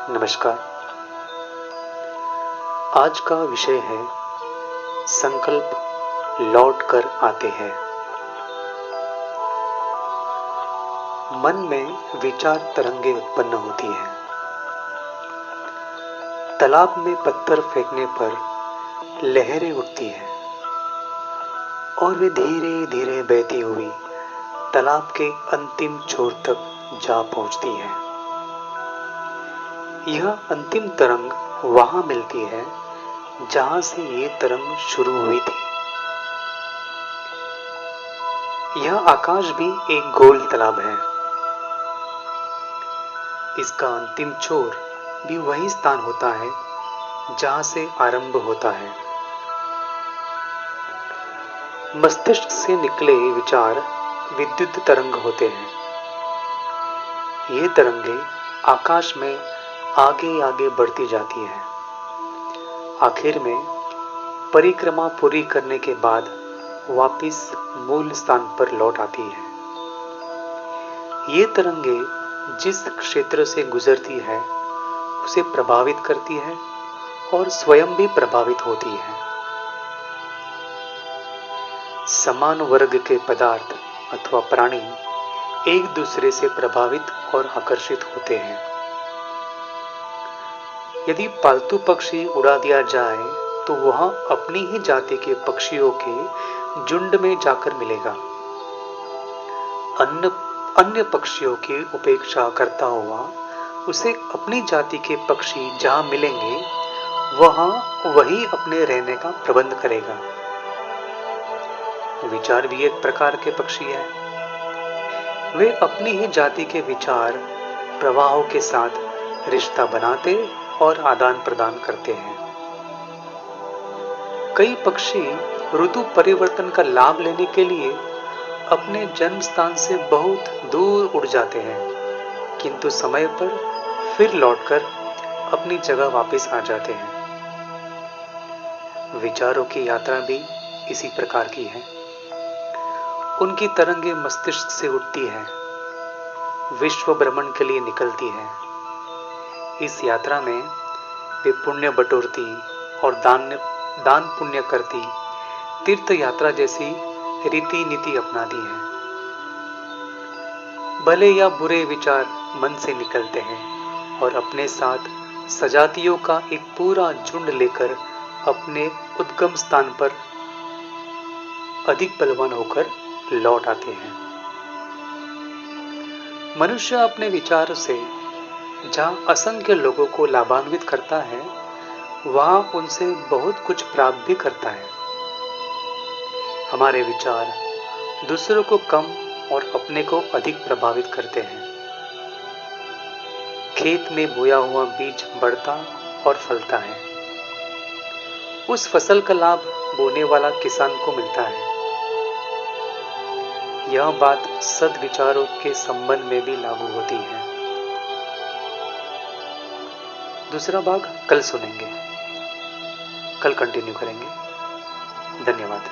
नमस्कार। आज का विषय है संकल्प लौट कर आते हैं। मन में विचार तरंगे उत्पन्न होती हैं। तालाब में पत्थर फेंकने पर लहरें उठती हैं और वे धीरे धीरे बहती हुई तालाब के अंतिम छोर तक जा पहुंचती हैं। यह अंतिम तरंग वहां मिलती है जहां से ये तरंग शुरू हुई थी। यह आकाश भी एक गोल तालाब है। इसका अंतिम छोर भी वही स्थान होता है जहां से आरंभ होता है। मस्तिष्क से निकले विचार विद्युत तरंग होते हैं। ये तरंगे आकाश में आगे आगे बढ़ती जाती हैं। आखिर में परिक्रमा पूरी करने के बाद वापिस मूल स्थान पर लौट आती है। ये तरंगे जिस क्षेत्र से गुजरती है उसे प्रभावित करती है और स्वयं भी प्रभावित होती है। समान वर्ग के पदार्थ अथवा प्राणी एक दूसरे से प्रभावित और आकर्षित होते हैं। यदि पालतू पक्षी उड़ा दिया जाए तो वह अपनी ही जाति के पक्षियों के झुंड में जाकर मिलेगा। अन्य पक्षियों की उपेक्षा करता हुआ उसे अपनी जाति के पक्षी जहां मिलेंगे वहां वही अपने रहने का प्रबंध करेगा। विचार भी एक प्रकार के पक्षी है। वे अपनी ही जाति के विचार प्रवाहों के साथ रिश्ता बनाते और आदान प्रदान करते हैं। कई पक्षी ऋतु परिवर्तन का लाभ लेने के लिए अपने जन्म स्थान से बहुत दूर उड़ जाते हैं, किंतु समय पर फिर लौटकर अपनी जगह वापस आ जाते हैं। विचारों की यात्रा भी इसी प्रकार की है। उनकी तरंगे मस्तिष्क से उठती है, विश्व भ्रमण के लिए निकलती है। इस यात्रा में वे पुण्य बटोरती और दान पुण्य करती तीर्थ यात्रा जैसी रीति नीति अपनाती है। भले या बुरे विचार मन से निकलते हैं और अपने साथ सजातियों का एक पूरा झुंड लेकर अपने उद्गम स्थान पर अधिक बलवान होकर लौट आते हैं। मनुष्य अपने विचारों से जहां असंख्य लोगों को लाभान्वित करता है वहां उनसे बहुत कुछ प्राप्त भी करता है। हमारे विचार दूसरों को कम और अपने को अधिक प्रभावित करते हैं। खेत में बोया हुआ बीज बढ़ता और फलता है। उस फसल का लाभ बोने वाला किसान को मिलता है। यह बात सद्विचारों के संबंध में भी लागू होती है। दूसरा भाग कल सुनेंगे, कल कंटिन्यू करेंगे। धन्यवाद।